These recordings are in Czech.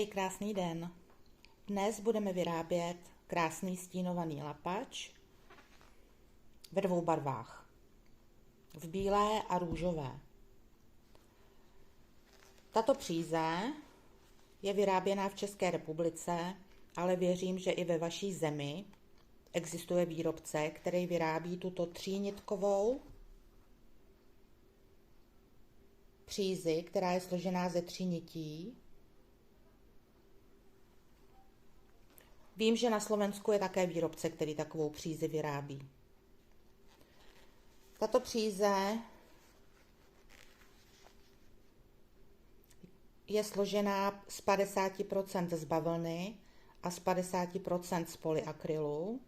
Přeji krásný den. Dnes budeme vyrábět krásný stínovaný lapač ve dvou barvách. V bílé a růžové. Tato příze je vyráběná v České republice, ale věřím, že i ve vaší zemi existuje výrobce, který vyrábí tuto třínitkovou přízi, která je složená ze 3 nití. Vím, že na Slovensku je také výrobce, který takovou přízi vyrábí. Tato příze je složená z 50% z bavlny a z 50% z polyakrylu.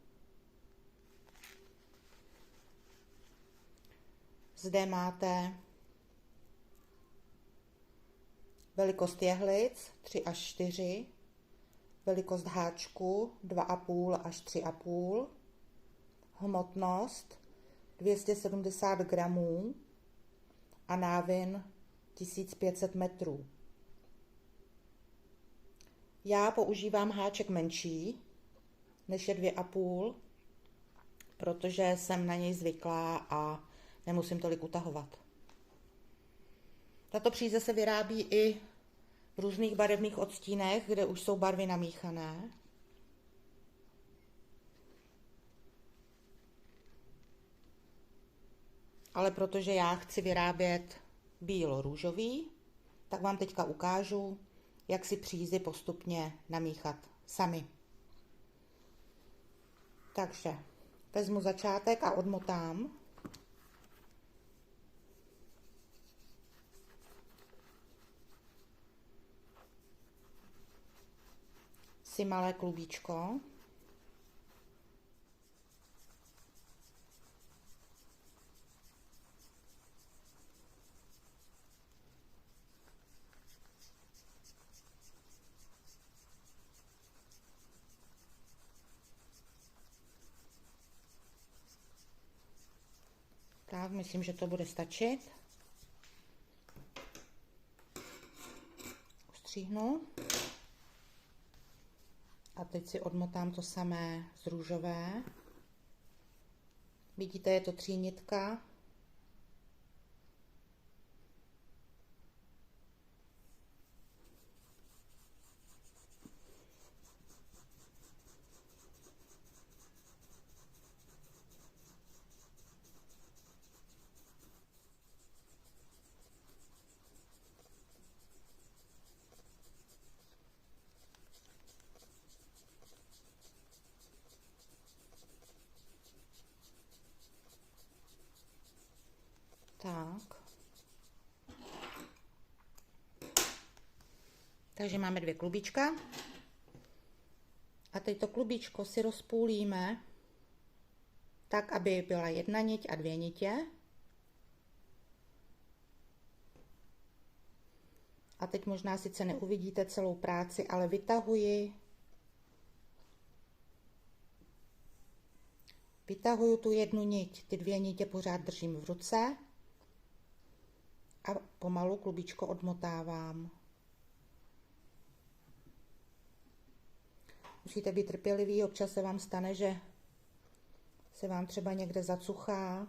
Zde máte velikost jehlic 3 až 4, velikost háčku 2,5 až 3,5, hmotnost 270 gramů a návin 1500 metrů. Já používám háček menší, než je 2,5, protože jsem na něj zvyklá a nemusím tolik utahovat. Tato příze se vyrábí i v různých barevných odstínech, kde už jsou barvy namíchané. Ale protože já chci vyrábět bílo-růžový, tak vám teďka ukážu, jak si přízi postupně namíchat sami. Takže vezmu začátek a odmotám. Si malé klubíčko. Tak, myslím, že to bude stačit. Ustříhnu. A teď si odmotám to samé z růžové. Vidíte, je to třínitka. Tak. Takže máme 2 klubíčka. A teď to klubíčko si rozpůlíme tak, aby byla 1 niť a 2 nitě. A teď možná sice neuvidíte celou práci, ale vytahuju tu 1 niť, ty 2 nitě pořád držím v ruce a pomalu klubíčko odmotávám. Musíte být trpěliví, občas se vám stane, že se vám třeba někde zacuchá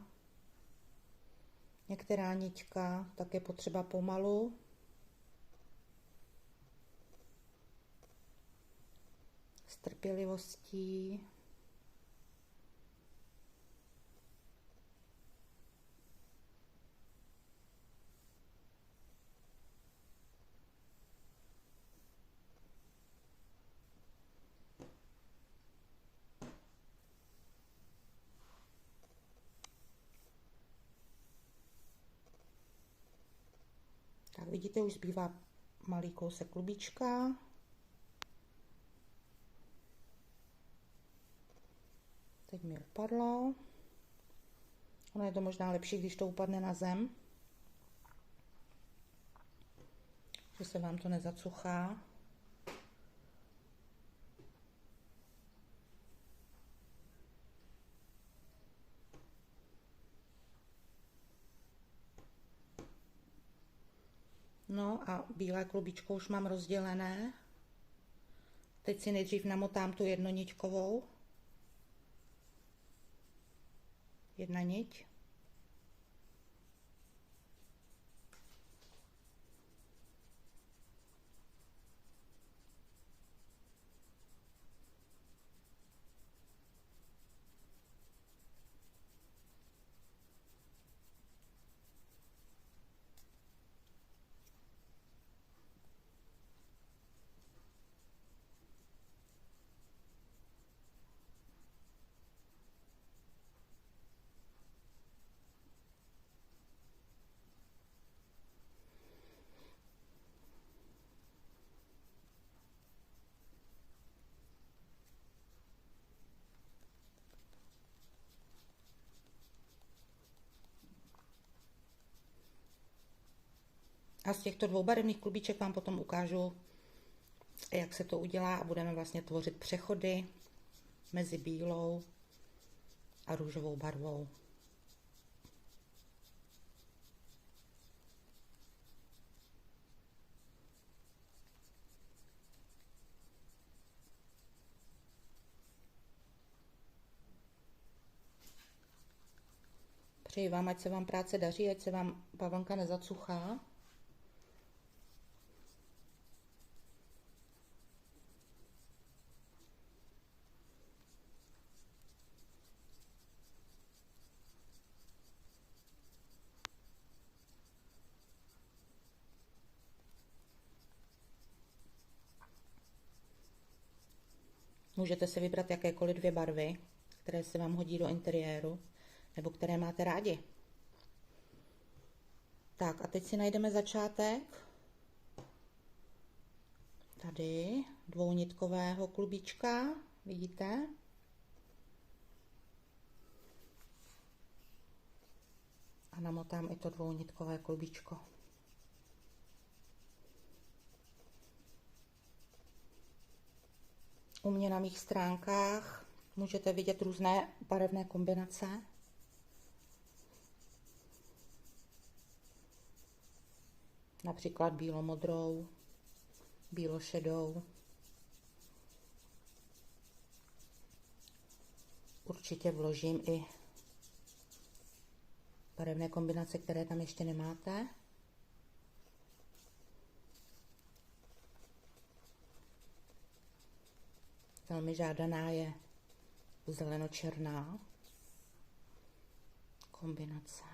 některá niťka, tak je potřeba pomalu. S trpělivostí. Tak vidíte, už zbývá malý kousek klubíčka. Teď mi upadlo. Ono je to možná lepší, když to upadne na zem, že se vám to nezacuchá. No a bílé klubíčko už mám rozdělené Teď si nejdřív namotám tu jednoniťkovou. Jedna niť. A z těchto dvou barevných klubíček vám potom ukážu, jak se to udělá a budeme vlastně tvořit přechody mezi bílou a růžovou barvou. Přeji vám, ať se vám práce daří, ať se vám bavlnka nezacuchá. Můžete si vybrat jakékoliv dvě barvy, které se vám hodí do interiéru, nebo které máte rádi. Tak a teď si najdeme začátek tady dvounitkového klubíčka, vidíte? A namotám i to dvounitkové klubíčko. U mě na mých stránkách můžete vidět různé barevné kombinace. Například bílomodrou, bílošedou. Určitě vložím i barevné kombinace, které tam ještě nemáte. Velmi žádaná je zelenočerná kombinace.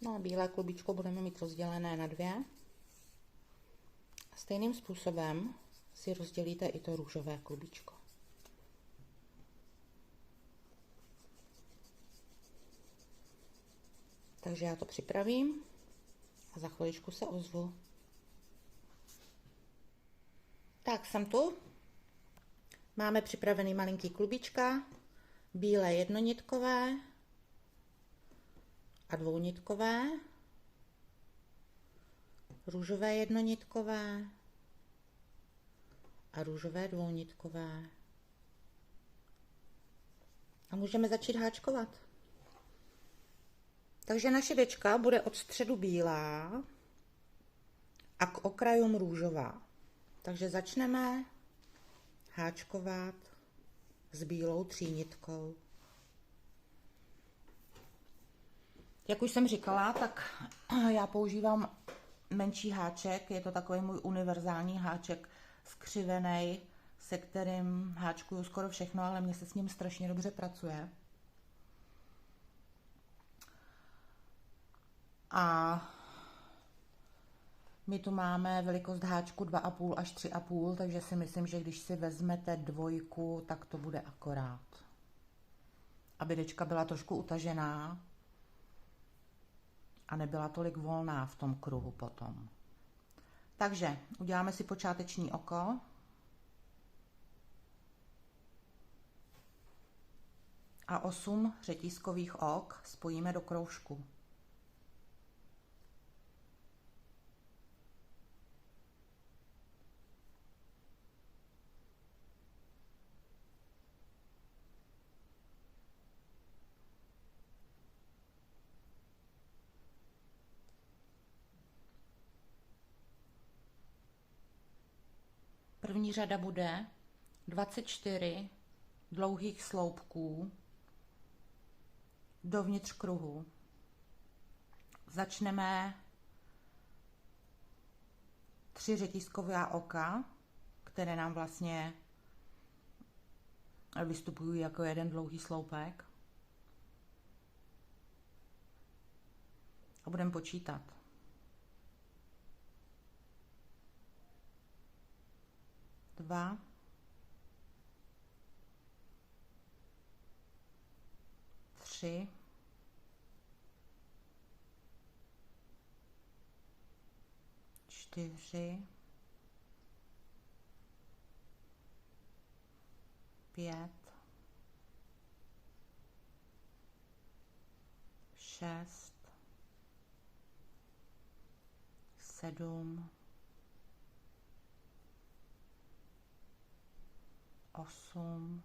No a bílé klubíčko budeme mít rozdělené na dvě. A stejným způsobem si rozdělíte i to růžové klubíčko. Takže já to připravím a za chviličku se ozvu. Tak, jsem tu. Máme připravený malinký klubíčka, bílé jednonitkové a dvounitkové, růžové jednonitkové a růžové dvounitkové. A můžeme začít háčkovat. Takže naše dečka bude od středu bílá a k okrajům růžová. Takže začneme háčkovat s bílou třínitkou. Jak už jsem říkala, tak já používám menší háček. Je to takový můj univerzální háček skřivený, se kterým háčkuju skoro všechno, ale mně se s ním strašně dobře pracuje. A my tu máme velikost háčku 2,5 až 3,5, takže si myslím, že když si vezmete dvojku, tak to bude akorát. Aby dečka byla trošku utažená a nebyla tolik volná v tom kruhu potom. Takže uděláme si počáteční oko. A 8 řetízkových ok spojíme do kroužku. první řada bude 24 dlouhých sloupků dovnitř kruhu. Začneme 3 řetízková oka, které nám vlastně vystupují jako jeden dlouhý sloupek. A budeme počítat. 2, 3, 4, 5, 6, 7, 8,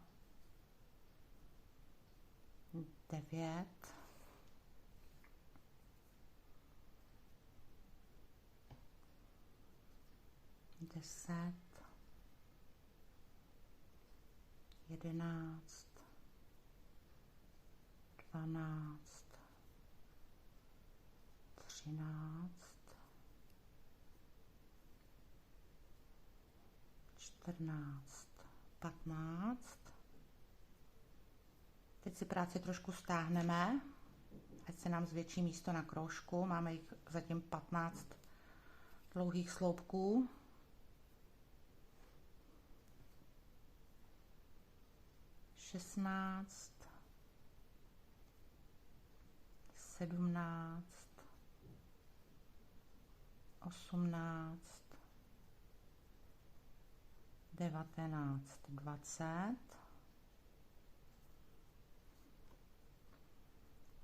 9, 10, 11, 12, 13, 14, 15. Teď si práci trošku stáhneme, ať se nám zvětší místo na kroužku. Máme jich zatím 15 dlouhých sloupků. 16, 17, 18, 19, 20.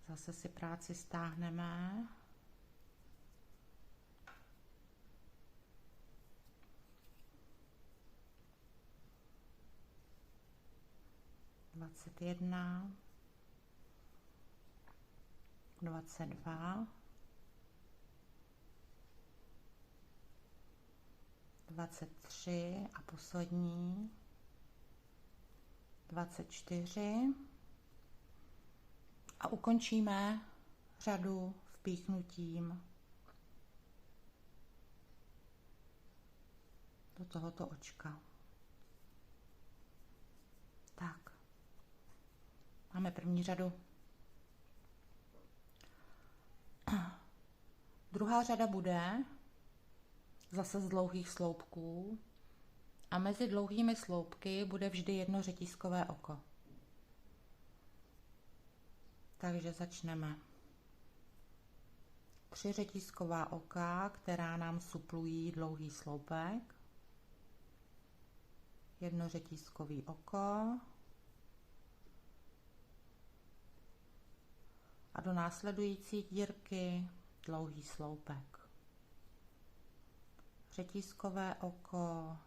Zase si práci stáhneme. Dvacet jedna, 22, 23 a poslední 24 a ukončíme řadu vpíchnutím do tohoto očka. Tak, máme první řadu. Druhá řada bude zase z dlouhých sloupků a mezi dlouhými sloupky bude vždy jedno řetízkové oko. Takže začneme. 3 řetízková oka, která nám suplují dlouhý sloupek. Jedno řetízkový oko. A do následující dírky dlouhý sloupek. Řetízkové oko,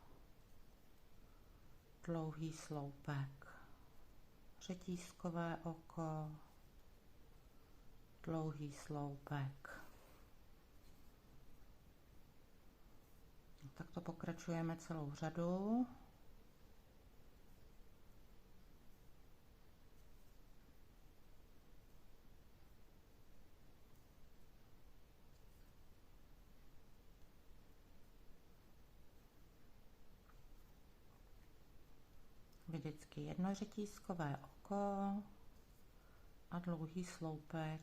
dlouhý sloupek. Řetízkové oko, dlouhý sloupek. Tak to pokračujeme celou řadu. Vždycky jedno řetízkové oko a dlouhý sloupek.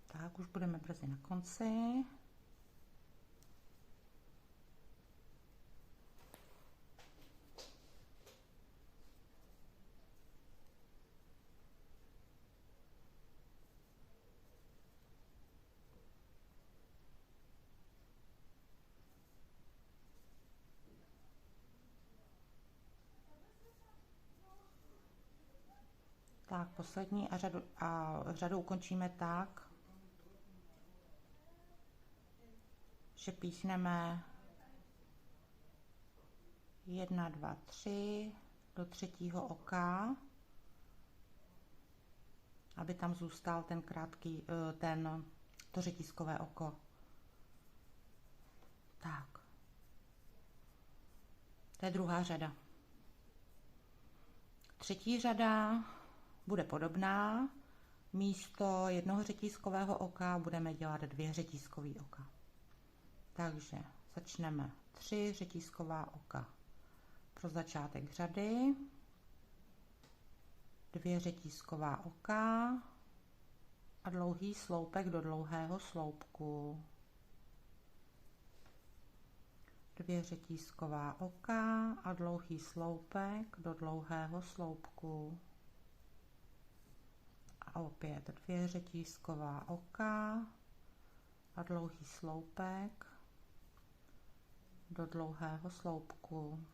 Tak už budeme brzy na konci. Tak, poslední a řadu ukončíme tak, že píchneme 1, 2, 3 do třetího oka, aby tam zůstal ten krátký, to řetízkové oko. Tak. To je druhá řada. Třetí řada bude podobná. Místo jednoho řetízkového oka budeme dělat 2 řetízkový oka. Takže začneme 3 řetízková oka. Pro začátek řady 2 řetízková oka a dlouhý sloupek do dlouhého sloupku. 2 řetízková oka a dlouhý sloupek do dlouhého sloupku. A opět 2 řetízková oka a dlouhý sloupek do dlouhého sloupku.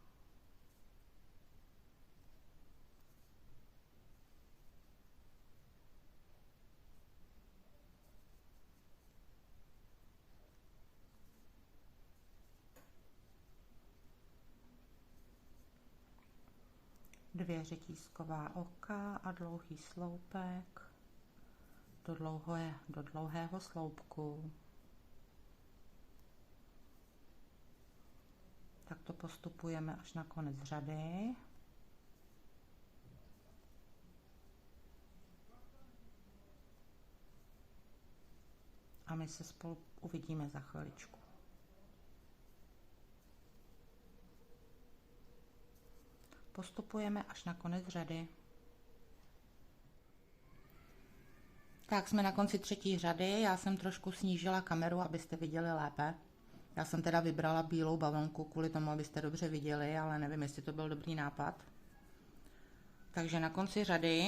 Dvě řetízková oka a dlouhý sloupek do dlouhého sloupku. Tak to postupujeme až na konec řady. A my se spolu uvidíme za chviličku. Postupujeme až na konec řady. Tak jsme na konci třetí řady. Já jsem trošku snížila kameru, abyste viděli lépe. Já jsem teda vybrala bílou bavlnku kvůli tomu, abyste dobře viděli, ale nevím, jestli to byl dobrý nápad. Takže na konci řady,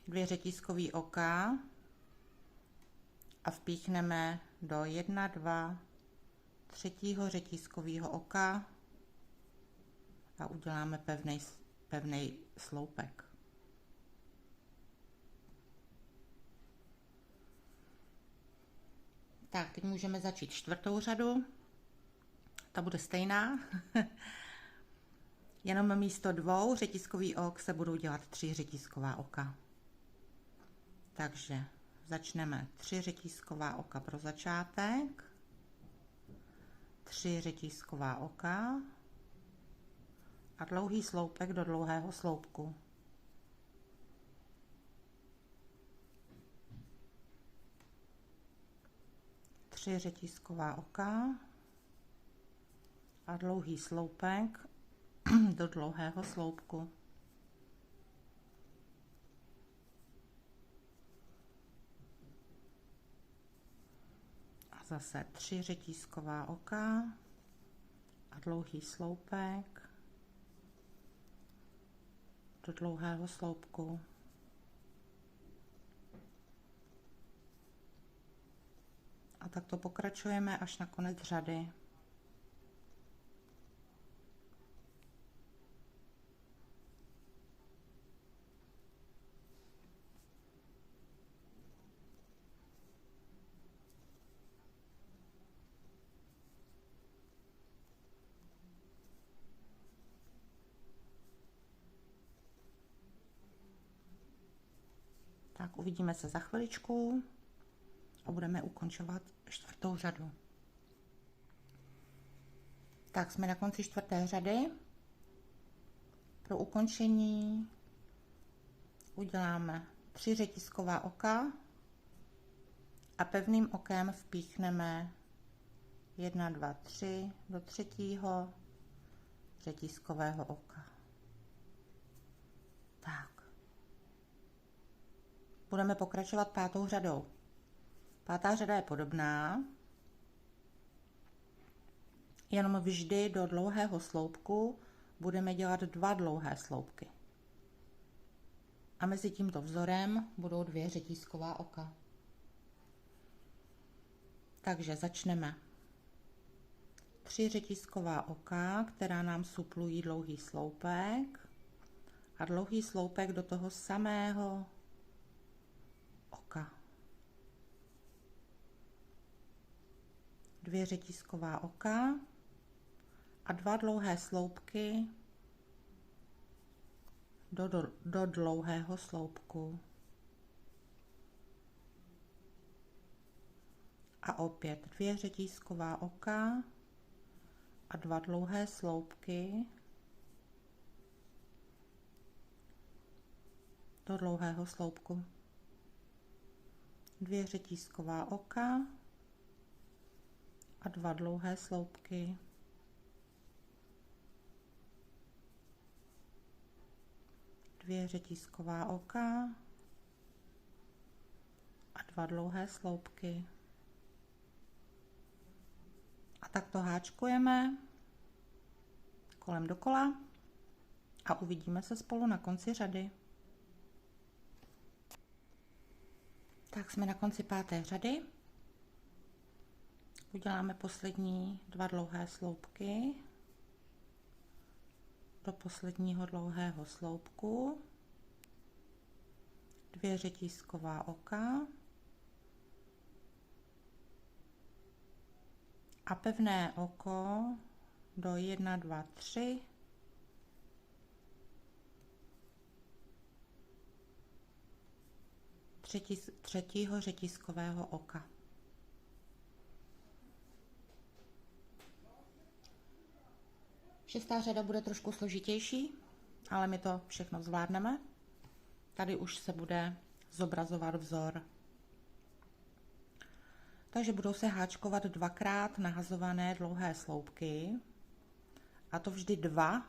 dvě řetízkový oka a vpíchneme do 1, 2, třetího řetízkového oka a uděláme pevný sloupek. Tak, teď můžeme začít čtvrtou řadu. Ta bude stejná. Jenom místo 2 řetízkových ok se budou dělat 3 řetízková oka. Takže začneme 3 řetízková oka pro začátek. 3 řetízková oka a dlouhý sloupek do dlouhého sloupku. Tři řetízková oka a dlouhý sloupek do dlouhého sloupku. A zase 3 řetízková oka a dlouhý sloupek do dlouhého sloupku. A tak to pokračujeme až na konec řady. Tak uvidíme se za chviličku a budeme ukončovat čtvrtou řadu. Tak jsme na konci čtvrté řady. Pro ukončení uděláme 3 řetízková oka a pevným okem vpíchneme 1, 2, 3 do třetího řetízkového oka. Tak. Budeme pokračovat pátou řadou. Pátá řada je podobná, jenom vždy do dlouhého sloupku budeme dělat 2 dlouhé sloupky. A mezi tímto vzorem budou 2 řetízková oka. Takže začneme 3 řetízková oka, která nám suplují dlouhý sloupek a dlouhý sloupek do toho samého oka. 2 řetízková oka a 2 dlouhé sloupky do dlouhého sloupku. A opět 2 řetízková oka a 2 dlouhé sloupky do dlouhého sloupku. 2 řetízková oka a 2 dlouhé sloupky. Dvě řetízková oka a 2 dlouhé sloupky. A tak to háčkujeme kolem dokola a uvidíme se spolu na konci řady. Tak jsme na konci 5. řady. Uděláme poslední 2 dlouhé sloupky do posledního dlouhého sloupku, 2 řetízková oka a pevné oko do 1, 2, 3 třetího řetízkového oka. Šestá řada bude trošku složitější, ale my to všechno zvládneme. Tady už se bude zobrazovat vzor. Takže budou se háčkovat 2krát nahazované dlouhé sloupky, a to vždy 2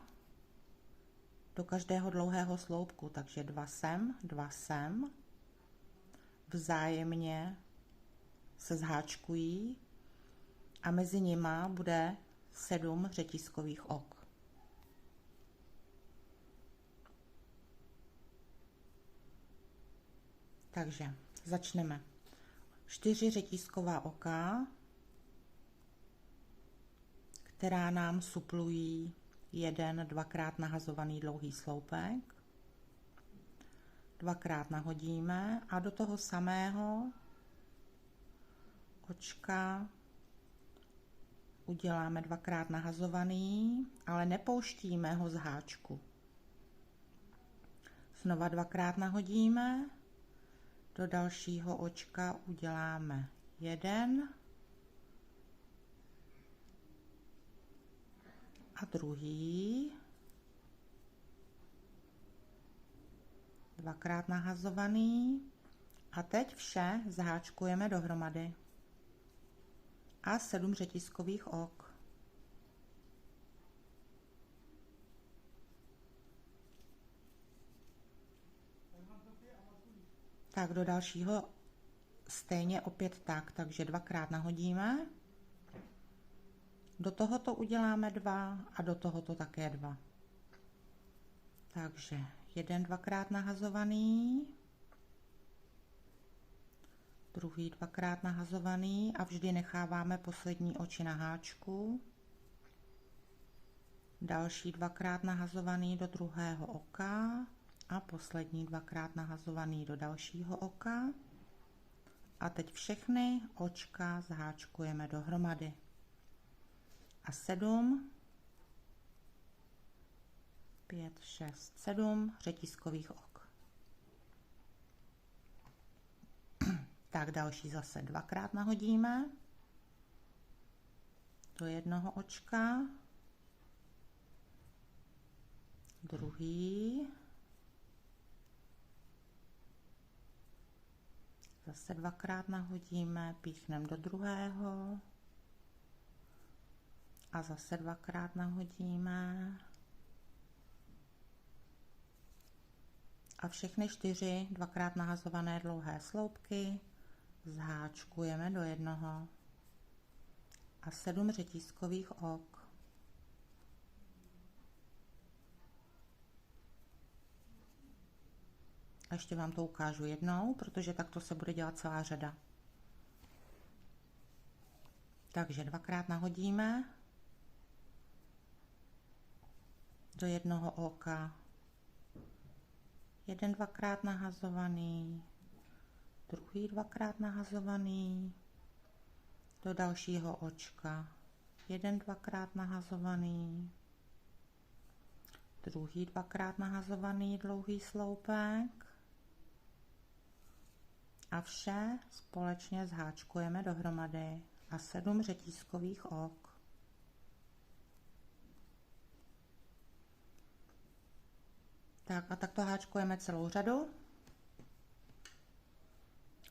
do každého dlouhého sloupku, takže 2 sem, vzájemně se zháčkují a mezi nima bude 7 řetízkových ok. Takže začneme. 4 řetízková oka, která nám suplují 1 2krát nahazovaný dlouhý sloupek. 2krát nahodíme a do toho samého očka uděláme 2krát nahazovaný, ale nepouštíme ho z háčku. Znova 2krát nahodíme, do dalšího očka uděláme 1 a druhý, 2krát nahazovaný a teď vše zháčkujeme dohromady a 7 řetízkových ok. Tak do dalšího stejně opět tak, takže 2krát nahodíme, do tohoto uděláme 2 a do tohoto také 2. Takže 1 2krát nahazovaný, druhý 2krát nahazovaný a vždy necháváme poslední oči na háčku, další 2krát nahazovaný do druhého oka a poslední 2krát nahazovaný do dalšího oka a teď všechny očka zháčkujeme dohromady a 7, 5, 6, 7 řetízkových ok. Tak další zase 2krát nahodíme do jednoho očka, druhý, zase 2krát nahodíme, píchneme do druhého a zase 2krát nahodíme a všechny 4 2krát nahazované dlouhé sloupky zháčkujeme do jednoho a 7 řetízkových ok. A ještě vám to ukážu jednou, protože takto se bude dělat celá řada. Takže 2krát nahodíme do jednoho oka. Jeden dvakrát nahazovaný, druhý dvakrát nahazovaný, do dalšího očka. Jeden dvakrát nahazovaný, druhý dvakrát nahazovaný dlouhý sloupek a vše společně zháčkujeme dohromady a 7 řetízkových ok. Tak a takto háčkujeme celou řadu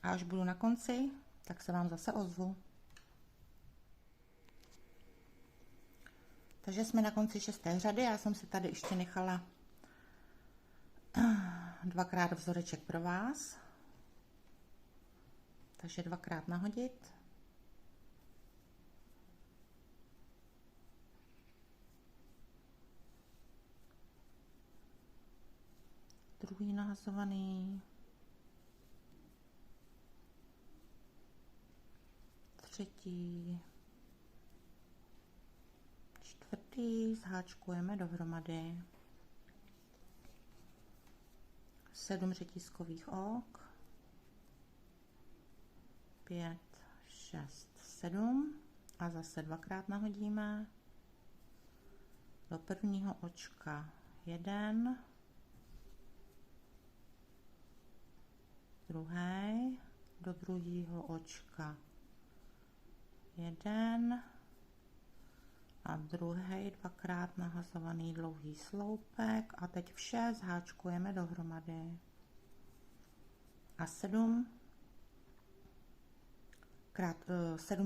a až budu na konci, tak se vám zase ozvu. Takže jsme na konci 6. řady, já jsem si tady ještě nechala dvakrát vzoreček pro vás. Takže dvakrát nahodit. Druhý nahazovaný. Třetí. Čtvrtý zháčkujeme dohromady. 7 řetízkových ok. 5, 6, 7 a zase dvakrát nahodíme do prvního očka 1, druhý, do druhého očka 1 a druhý dvakrát nahazovaný dlouhý sloupek a teď vše zháčkujeme dohromady a 7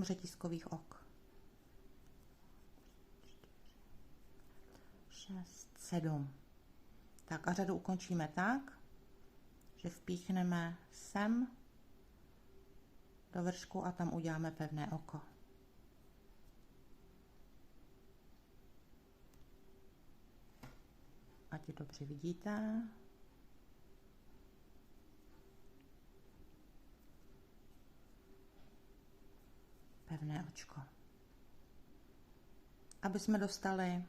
řetízkových ok. 6, 7. Tak a řadu ukončíme tak, že vpíchneme sem do vršku a tam uděláme pevné oko. Ať dobře vidíte. Pevné očko. Aby jsme dostali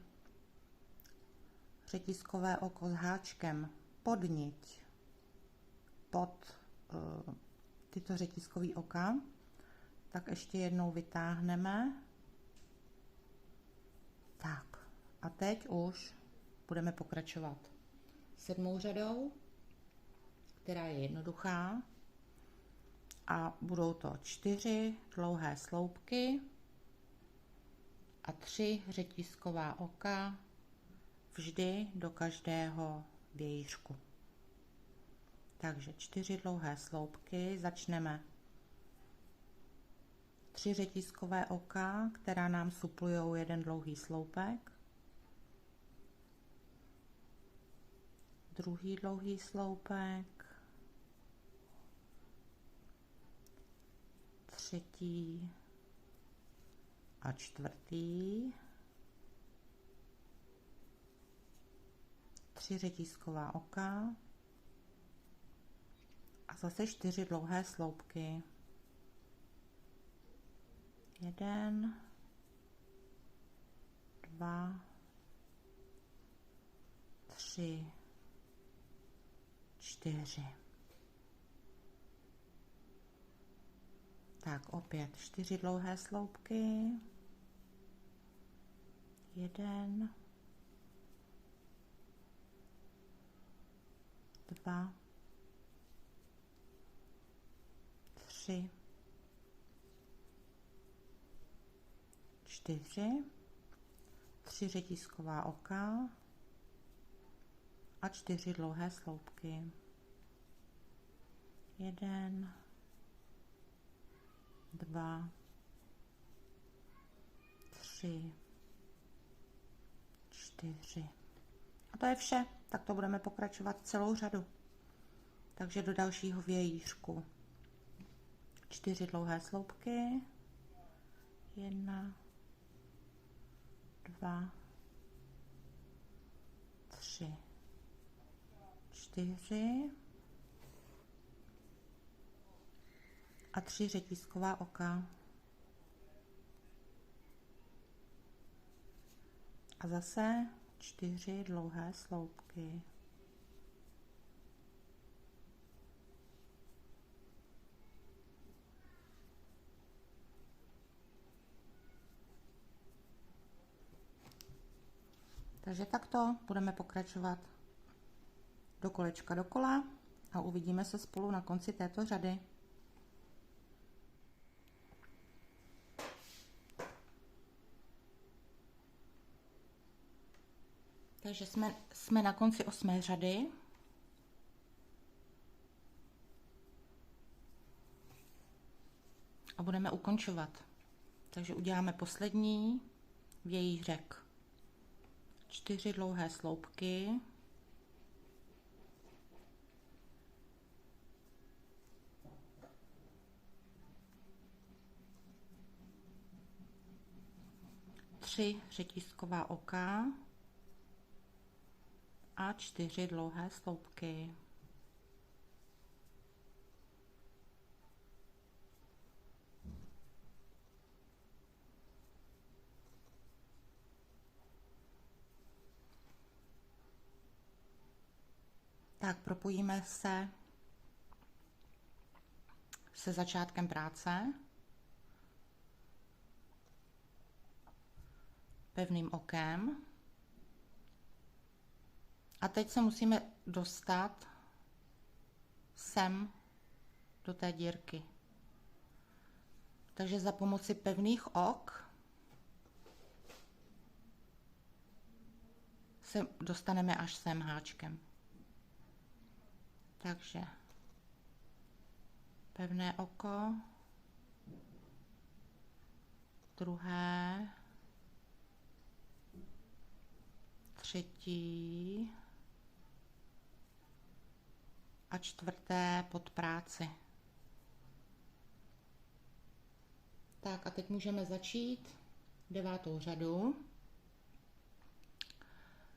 řetízkové oko s háčkem pod niť, pod tyto řetízkové oka, tak ještě jednou vytáhneme. Tak a teď už budeme pokračovat 7. řadou, která je jednoduchá. A budou to 4 dlouhé sloupky a 3 řetízková oka vždy do každého vějířku. Takže 4 dlouhé sloupky, začneme 3 řetízkové oka, která nám suplují jeden dlouhý sloupek, druhý dlouhý sloupek, třetí a čtvrtý, 3 řetízková oka a zase 4 dlouhé sloupky. 1, 2, 3, 4. Tak opět 4 dlouhé sloupky. 1, 2, 3, 4, 3 řetízková oka a 4 dlouhé sloupky. 1, 2, 3, 4. A to je vše. Tak to budeme pokračovat celou řadu. Takže do dalšího vějířku 4 dlouhé sloupky. 1, 2, 3, 4 a 3 řetízková oka. A zase 4 dlouhé sloupky. Takže takto budeme pokračovat do kolečka dokola a uvidíme se spolu na konci této řady. Takže jsme na konci 8. řady. A budeme ukončovat. Takže uděláme poslední vějířek. 4 dlouhé sloupky. Tři řetízková oka a 4 dlouhé sloupky. Tak propojíme se se začátkem práce. Pevným okem. A teď se musíme dostat sem do té dírky. Takže za pomoci pevných ok se dostaneme až sem háčkem. Takže pevné oko, druhé, třetí a čtvrté pod práci. Tak a teď můžeme začít 9. řadu,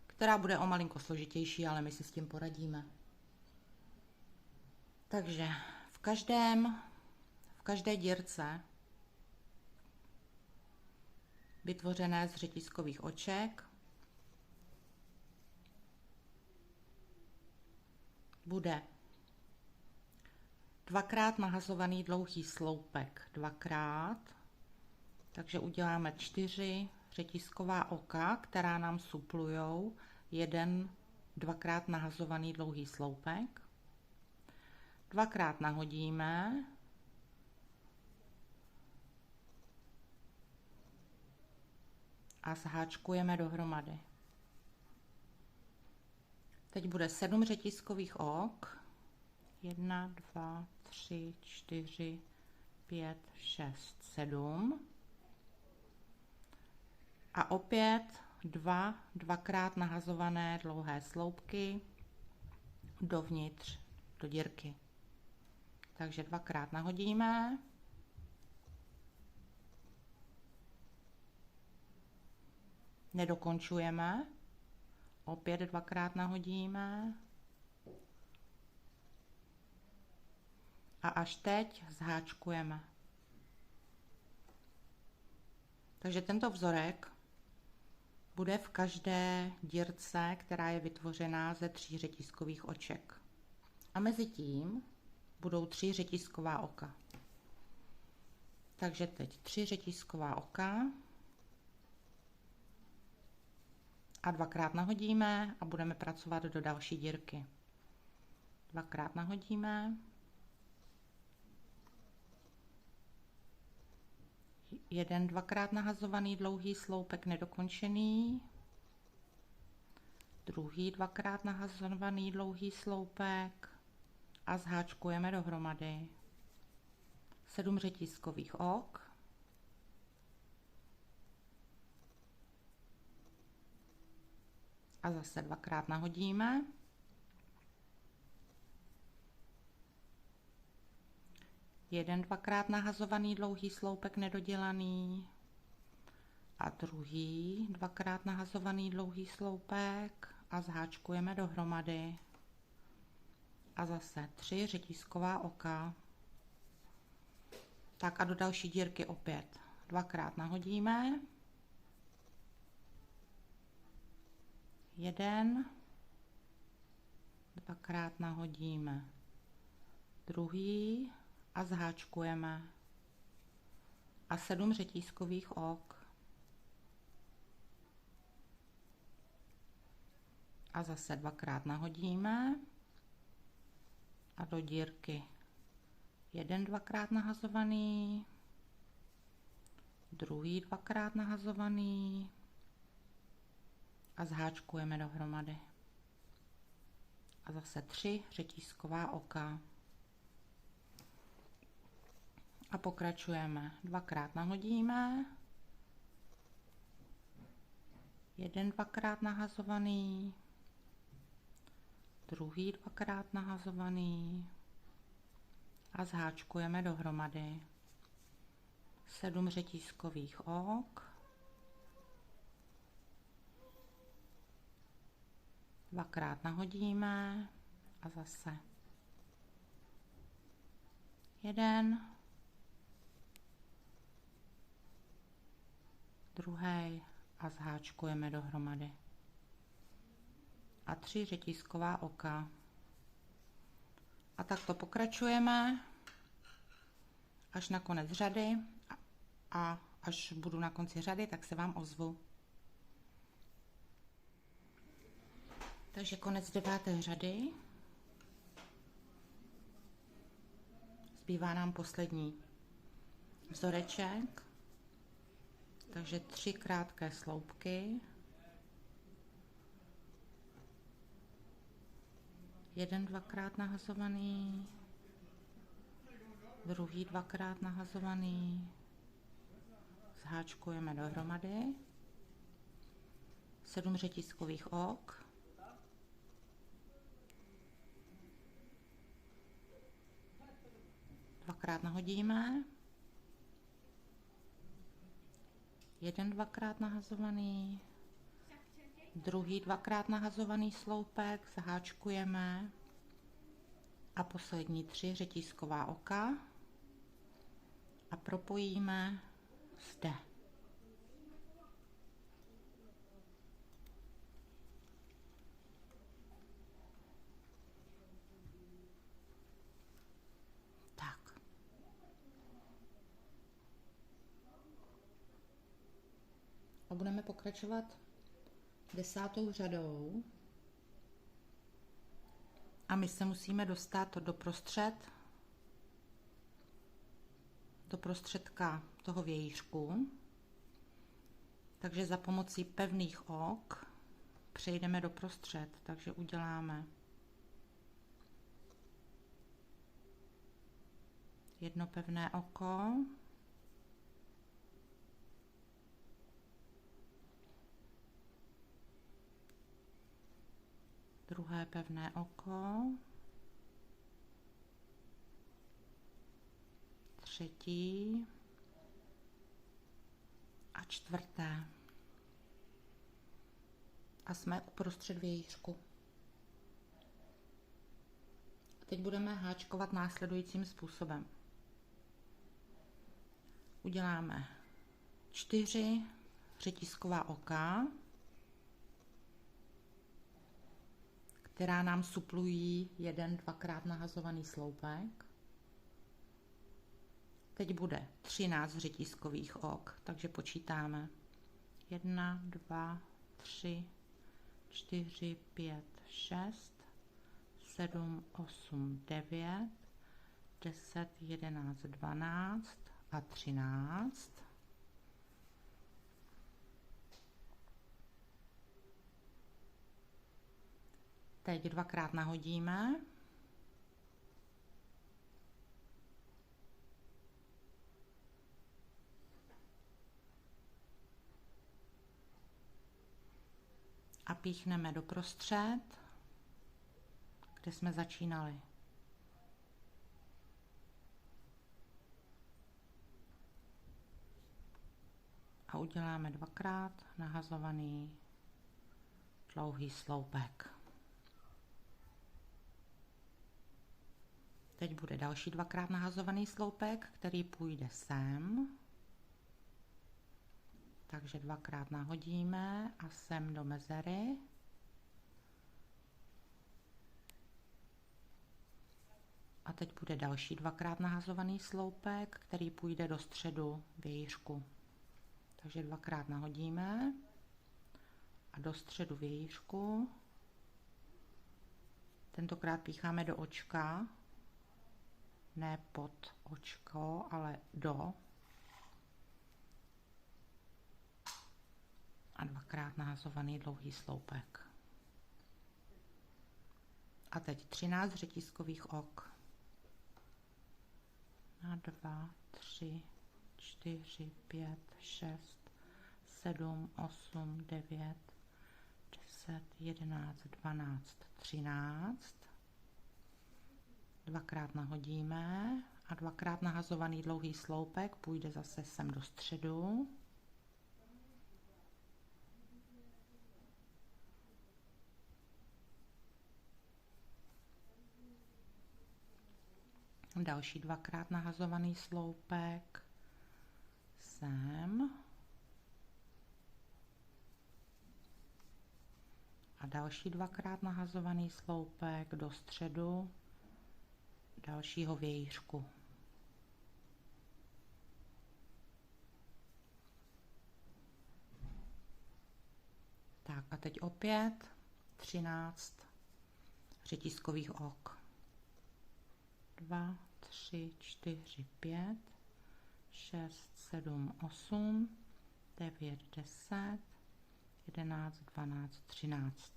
která bude o malinko složitější, ale my si s tím poradíme. Takže v každé dírce vytvořené z řetízkových oček bude dvakrát nahazovaný dlouhý sloupek, dvakrát, takže uděláme 4 řetízková oka, která nám suplujou jeden dvakrát nahazovaný dlouhý sloupek. Dvakrát nahodíme a zháčkujeme dohromady. Teď bude 7 řetízkových ok. 1, 2, 3, 4, 5, 6, 7. A opět dvakrát nahazované dlouhé sloupky dovnitř do dírky. Takže dvakrát nahodíme. Nedokončujeme. Opět dvakrát nahodíme. A až teď zháčkujeme. Takže tento vzorek bude v každé dírce, která je vytvořená ze 3 řetízkových oček. A mezi tím budou 3 řetízková oka. Takže teď 3 řetízková oka a dvakrát nahodíme a budeme pracovat do další dírky. Dvakrát nahodíme. Jeden dvakrát nahazovaný dlouhý sloupek nedokončený. Druhý dvakrát nahazovaný dlouhý sloupek a zháčkujeme dohromady. 7 řetízkových ok. A zase dvakrát nahodíme. Jeden dvakrát nahazovaný dlouhý sloupek nedodělaný a druhý dvakrát nahazovaný dlouhý sloupek a zháčkujeme dohromady. A zase 3 řetízková oka. Tak a do další dírky opět dvakrát nahodíme Jeden, dvakrát nahodíme druhý a zháčkujeme. A 7 řetízkových ok. A zase dvakrát nahodíme a do dírky. Jeden dvakrát nahazovaný, druhý dvakrát nahazovaný a zháčkujeme dohromady. A zase 3 řetízková oka. A pokračujeme. Dvakrát nahodíme, jeden dvakrát nahazovaný, druhý dvakrát nahazovaný a zháčkujeme dohromady. 7 řetízkových ok, dvakrát nahodíme a zase jeden, druhý a zháčkujeme dohromady. A 3 řetízková oka. A takto pokračujeme až na konec řady a až budu na konci řady, tak se vám ozvu. Takže konec 9. řady. Zbývá nám poslední vzoreček. Takže 3 krátké sloupky. Jeden dvakrát nahazovaný, druhý dvakrát nahazovaný, zháčkujeme dohromady, 7 řetízkových ok, dvakrát nahodíme, jeden dvakrát nahazovaný, druhý dvakrát nahazovaný sloupek, zaháčkujeme a poslední 3 řetízková oka a propojíme zde. Tak. A budeme pokračovat 10. řadou a my se musíme dostat do prostředka toho vějířku, takže za pomocí pevných ok přejdeme doprostřed, takže uděláme jedno pevné oko, druhé pevné oko, třetí a čtvrté. A jsme uprostřed vějířku. Teď budeme háčkovat následujícím způsobem. Uděláme 4 řetízková oka, která nám suplují jeden dvakrát nahazovaný sloupek. Teď bude 13 řetízkových ok, takže počítáme 1, 2, 3, 4, 5, 6, 7, 8, 9, 10, 11, 12 a 13. Teď dvakrát nahodíme. A píchneme doprostřed, kde jsme začínali. A uděláme dvakrát nahazovaný dlouhý sloupek. Teď bude další dvakrát nahazovaný sloupek, který půjde sem. Takže dvakrát nahodíme a sem do mezery. teď bude další dvakrát nahazovaný sloupek, který půjde do středu vějířku. Takže dvakrát nahodíme a do středu vějířku. Tentokrát pícháme do očka, ne pod očko, ale do. A dvakrát nahazovaný dlouhý sloupek. A teď 13 řetízkových ok. 1, 2, 3, 4, 5, 6, 7, 8, 9, 10, 11, 12, 13. Dvakrát nahodíme a dvakrát nahazovaný dlouhý sloupek půjde zase sem do středu. Další dvakrát nahazovaný sloupek sem. A další dvakrát nahazovaný sloupek do středu dalšího vějířku. Tak a teď opět 13 řetízkových ok. 2, 3, 4, 5, 6, 7, 8, 9, 10, 11, 12, 13.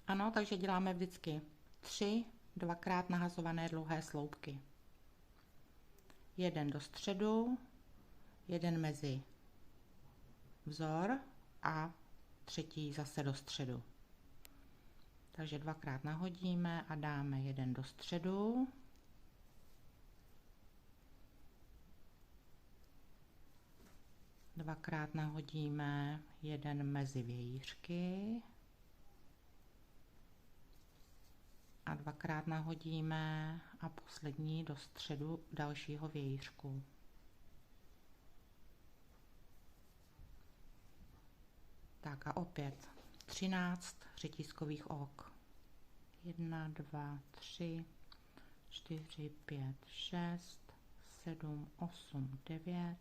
Ano, takže děláme vždycky 3 dvakrát nahazované dlouhé sloupky. Jeden do středu, jeden mezi vzor a třetí zase do středu. Takže dvakrát nahodíme a dáme jeden do středu. Dvakrát nahodíme jeden mezi vějířky. A dvakrát nahodíme a poslední do středu dalšího vějířku. Tak a opět 13 řetízkových ok. 1, 2, 3, 4, 5, 6, 7, 8, 9,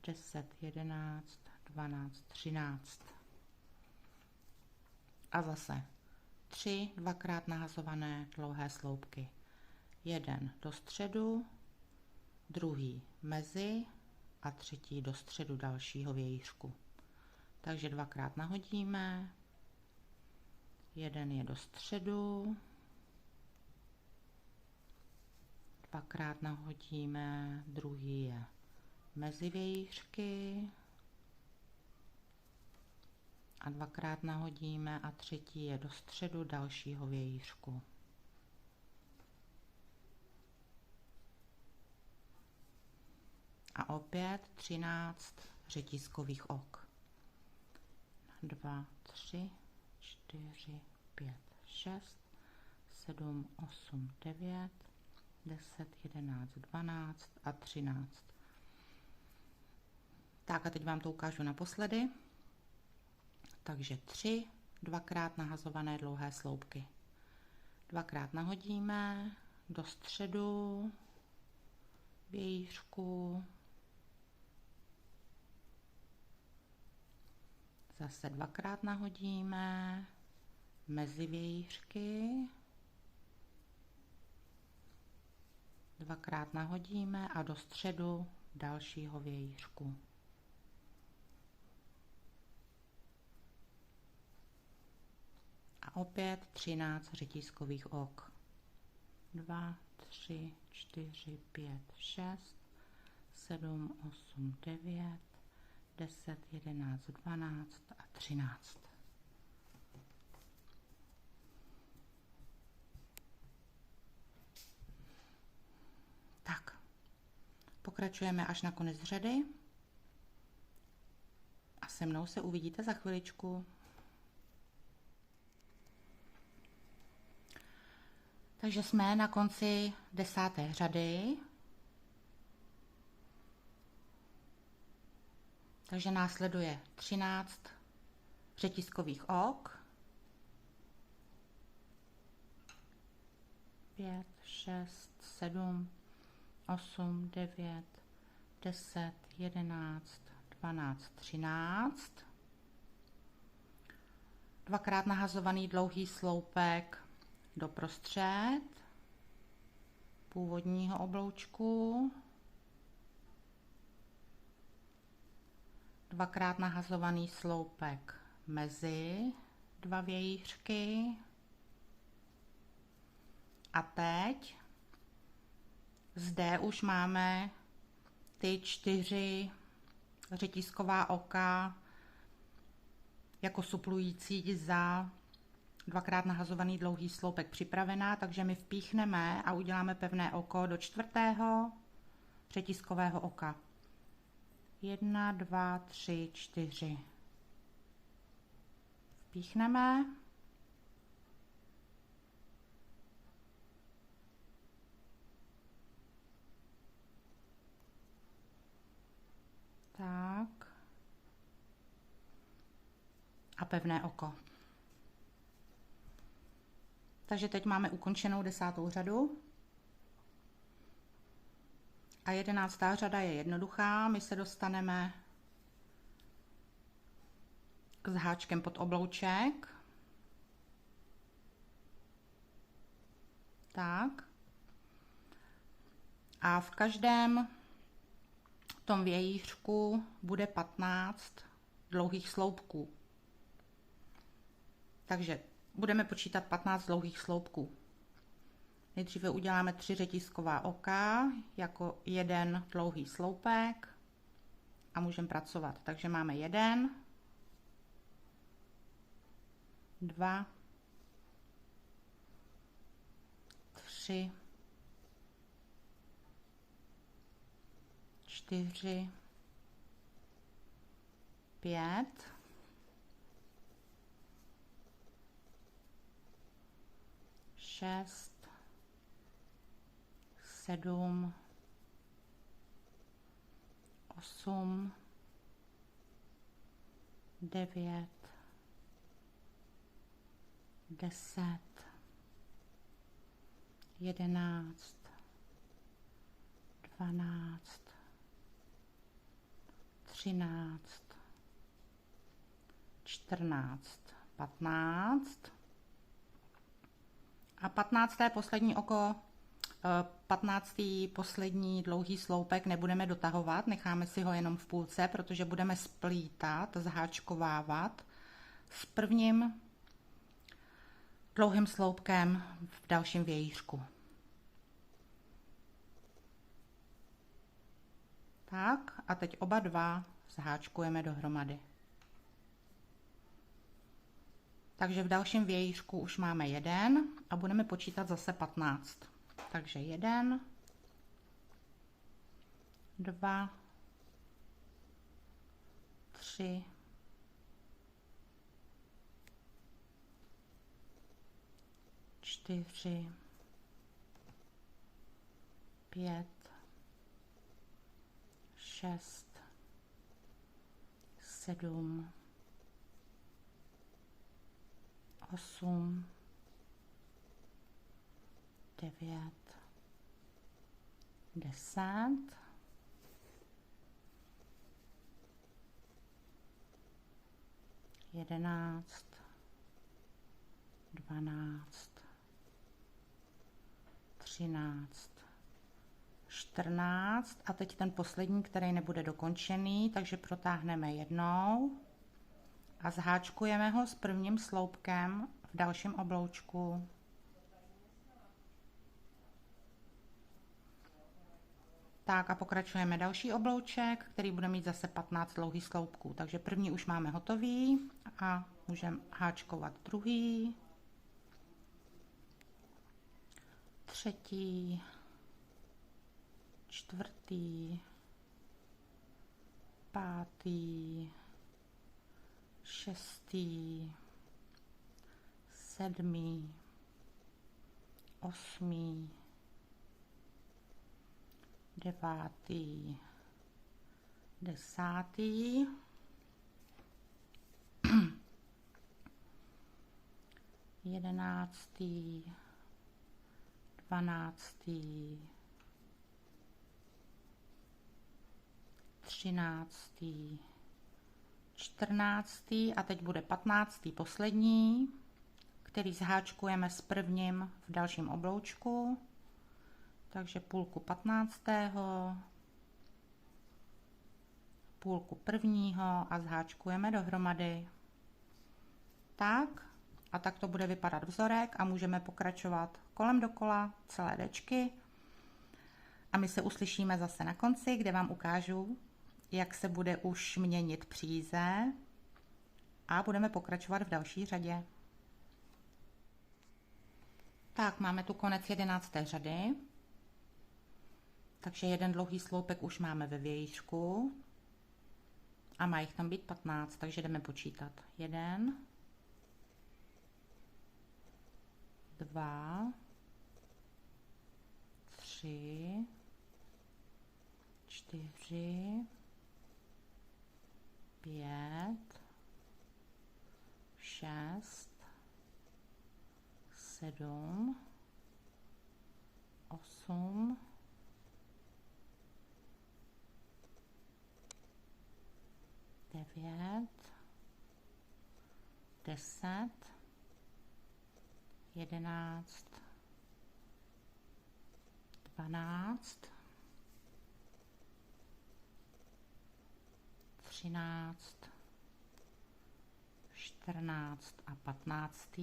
10, 11, 12, 13. A zase 3 dvakrát nahazované dlouhé sloupky. Jeden do středu, druhý mezi a třetí do středu dalšího vějířku. Takže dvakrát nahodíme, jeden je do středu, dvakrát nahodíme, druhý je mezi vějířky a dvakrát nahodíme a třetí je do středu dalšího vějířku. A opět 13 řetízkových ok. 2, 3, 4, 5, 6, 7, 8, 9, 10, 11, 12 a 13. Tak a teď vám to ukážu naposledy. Takže 3 dvakrát nahazované dlouhé sloupky. Dvakrát nahodíme do středu vějířku. Zase dvakrát nahodíme mezi vějířky. Dvakrát nahodíme a do středu dalšího vějířku. A opět 13 řetízkových ok. 2, 3, 4, 5, 6, 7, 8, 9, 10, 11, 12 a 13. Tak, pokračujeme až na konec řady a se mnou se uvidíte za chviličku. Takže jsme na konci 10. řady. Takže následuje 13 řetízkových ok. 5, 6, 7, 8, 9, 10, 11, 12, 13. Dvakrát nahazovaný dlouhý sloupek doprostřed původního obloučku. Dvakrát nahazovaný sloupek mezi dva vějířky. A teď zde už máme ty 4 řetízková oka jako suplující za dvakrát nahazovaný dlouhý sloupek připravená, takže my vpíchneme a uděláme pevné oko do 4. řetízkového oka. 1, 2, 3, 4. Vpíchneme. Tak. A pevné oko. Takže teď máme ukončenou 10. řadu. A 11. řada je jednoduchá. My se dostaneme s háčkem pod oblouček. Tak. A v každém tom vějířku bude 15 dlouhých sloupků. Takže budeme počítat 15 dlouhých sloupků. Nejdříve uděláme 3 řetízková oka jako jeden dlouhý sloupek a můžeme pracovat. Takže máme 1, 2, 3, 4, 5, 6, 7, 8, 9, 10, 11, 12, 13, 14, 15 a 15. poslední oko, 15. poslední dlouhý sloupek nebudeme dotahovat, necháme si ho jenom v půlce, protože budeme splítat, zháčkovávat s prvním dlouhým sloupkem v dalším vějířku. Tak a teď oba dva zháčkujeme dohromady. Takže v dalším vějířku už máme 1 a budeme počítat zase 15. Takže 1, 2, 3, 4, 5, 6, 7, 8, 9, 10, 11, 12, 13, 14 a teď ten poslední, který nebude dokončený, takže protáhneme jednou a zháčkujeme ho s prvním sloupkem v dalším obloučku. Tak a pokračujeme další oblouček, který bude mít zase 15 dlouhých sloupků. Takže první už máme hotový a můžeme háčkovat druhý, třetí, čtvrtý, pátý, šestý, sedmý, osmý, devátý, desátý, 11., 12., 13., 14. a teď bude 15. poslední, který zháčkujeme s prvním v dalším obloučku. Takže půlku 15., půlku prvního a zháčkujeme dohromady. Tak a tak to bude vypadat vzorek a můžeme pokračovat kolem dokola celé dečky. A my se uslyšíme zase na konci, kde vám ukážu, jak se bude už měnit příze a budeme pokračovat v další řadě. Tak, máme tu konec 11. řady. Takže jeden dlouhý sloupek už máme ve vějířku a má jich tam být 15, takže jdeme počítat. 1, 2, 3, 4, 5, 6, 7, 8, 9, 10, 11, 12, 13, 14 a 15.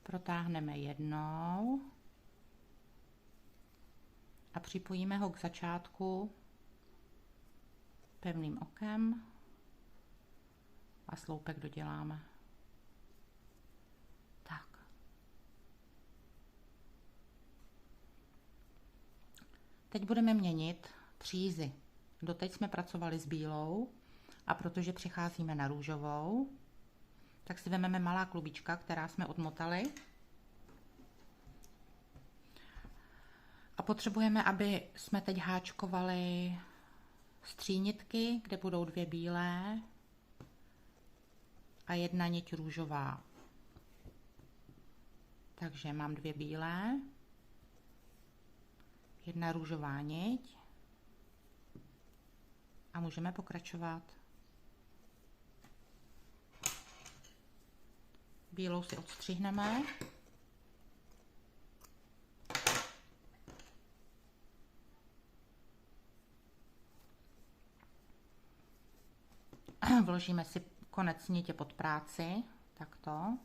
Protáhneme jednou a připojíme ho k začátku pevným okem a sloupek doděláme. Tak. Teď budeme měnit přízy. Doteď jsme pracovali s bílou a protože přecházíme na růžovou, tak si vezmeme malá klubička, která jsme odmotali. A potřebujeme, aby jsme teď háčkovali střínětky, kde budou 2 bílé a 1 niť růžová. Takže mám 2 bílé, 1 růžová niť a můžeme pokračovat. Bílou si odstřihneme. Vložíme si konec nitě pod práci, takto.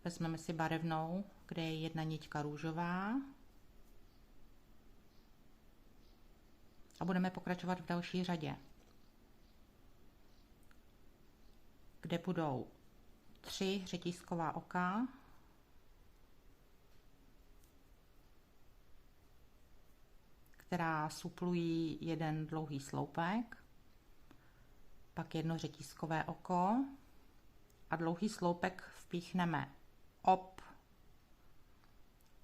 Vezmeme si barevnou, kde je 1 niťka růžová. A budeme pokračovat v další řadě, kde budou 3 řetízková oka, která suplují 1 dlouhý sloupek, pak 1 řetízkové oko a dlouhý sloupek vpíchneme ob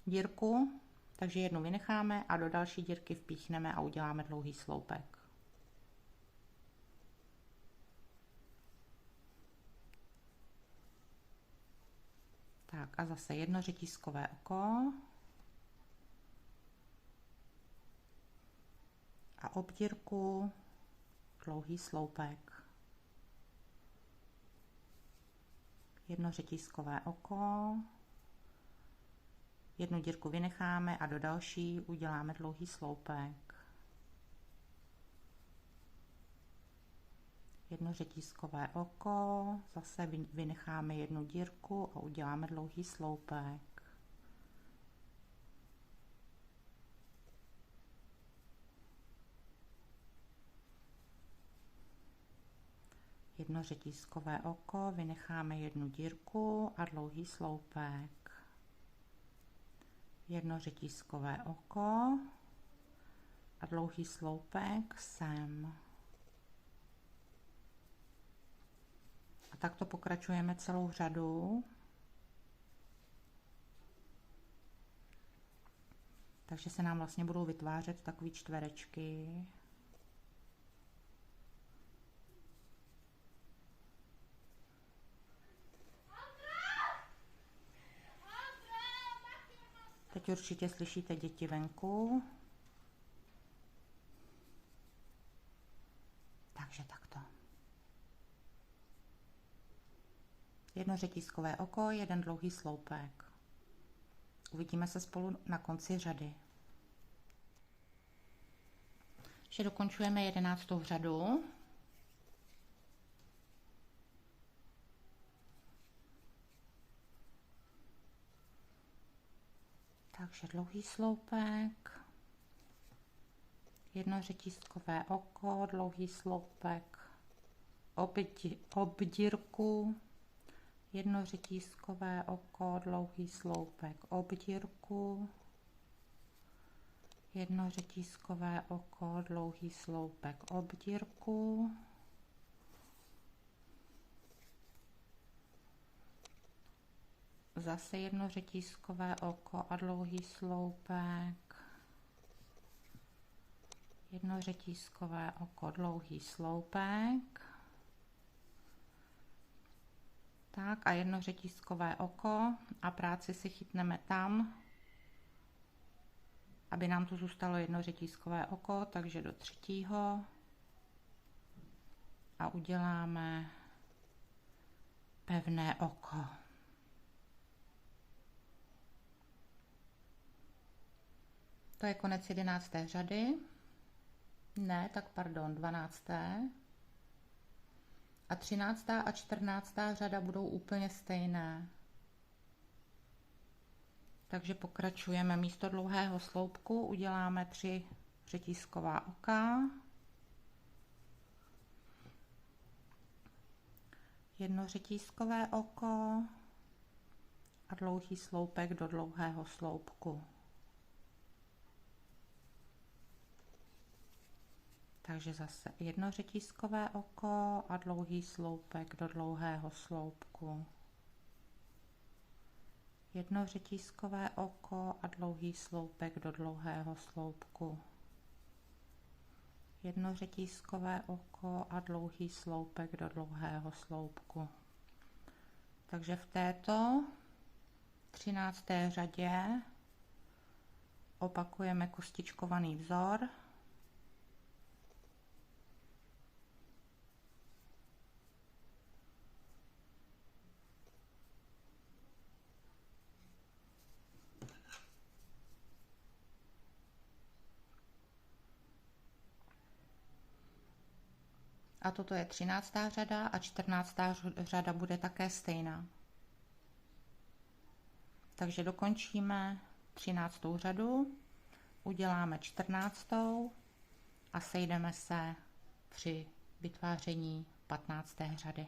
dírku, takže 1 vynecháme a do další dírky vpíchneme a uděláme dlouhý sloupek. Tak a zase 1 řetízkové oko a obdírku, dlouhý sloupek. 1 řetízkové oko, 1 dírku vynecháme a do další uděláme dlouhý sloupek. 1 řetízkové oko, zase vynecháme 1 dírku a uděláme dlouhý sloupek. Jedno řetízkové oko, vynecháme 1 dírku a dlouhý sloupek. 1 řetízkové oko a dlouhý sloupek sem. A takto pokračujeme celou řadu. Takže se nám vlastně budou vytvářet takové čtverečky. Teď určitě slyšíte děti venku. Takže takto. Jedno řetízkové oko, jeden dlouhý sloupek. Uvidíme se spolu na konci řady. Ještě dokončujeme 11. řadu. Takže dlouhý sloupek, jedno řetízkové oko, dlouhý sloupek, obdírku, jedno řetízkové oko, dlouhý sloupek, obdírku, jedno řetízkové oko, dlouhý sloupek, obdírku, zase jedno řetízkové oko a dlouhý sloupek, jedno řetízkové oko, dlouhý sloupek, tak a jedno řetízkové oko a práci si chytneme tam, aby nám tu zůstalo jedno řetízkové oko, takže do třetího a uděláme pevné oko. To je konec 11. řady. Ne, tak pardon, 12. A 13. a 14. řada budou úplně stejné. Takže pokračujeme. Místo dlouhého sloupku uděláme 3 řetízková oka. Jedno řetízkové oko a dlouhý sloupek do dlouhého sloupku. Takže zase jedno řetízkové oko a dlouhý sloupek do dlouhého sloupku. Jedno řetízkové oko a dlouhý sloupek do dlouhého sloupku. Jedno řetízkové oko a dlouhý sloupek do dlouhého sloupku. Takže v této 13. řadě opakujeme kostičkovaný vzor. A toto je 13. řada a 14. řada bude také stejná. Takže dokončíme 13. řadu, uděláme 14. a sejdeme se při vytváření 15. řady.